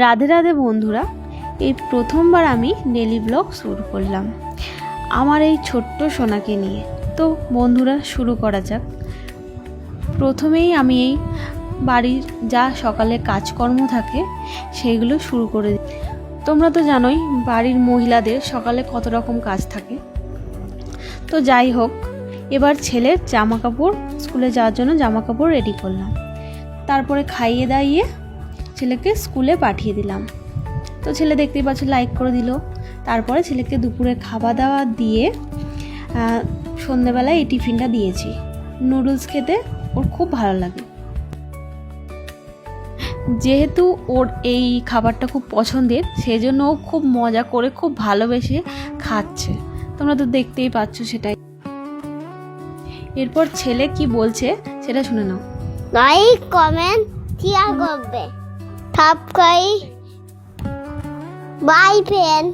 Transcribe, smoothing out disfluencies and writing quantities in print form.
রাধে রাধে বন্ধুরা, এই প্রথমবার আমি ডেলি ব্লগ শুরু করলাম আমার এই ছোট্ট সোনাকে নিয়ে। তো বন্ধুরা, শুরু করা যাক। প্রথমেই আমি এই বাড়ির যা সকালে কাজকর্ম থাকে সেইগুলো শুরু করে দিই। তোমরা তো জানোই বাড়ির মহিলাদের সকালে কত রকম কাজ থাকে। তো যাই হোক, এবার ছেলের জামা কাপড়, স্কুলে যাওয়ার জন্য জামা কাপড় রেডি করলাম। তারপরে খাইয়ে দাইয়ে ছেলেকে স্কুলে পাঠিয়ে দিলাম। তো ছেলে দেখতেই পাচ্ছ লাইক করে দিল। তারপরে ছেলেকে দুপুরে খাওয়া দাওয়া দিয়ে সন্ধ্যেবেলায় এই টিফিনটা দিয়েছি। নুডলস খেতে ওর খুব ভালো লাগে, যেহেতু ওর এই খাবারটা খুব পছন্দের, সেই জন্য ও খুব মজা করে খুব ভালোবেসে খাচ্ছে। তোমরা তো দেখতেই পাচ্ছ সেটাই। এরপর ছেলে কি বলছে সেটা শুনে নাও। লাইক কমেন্ট শেয়ার করবে, সাবস্ক্রাইব, বাই ফ্রেন্ড।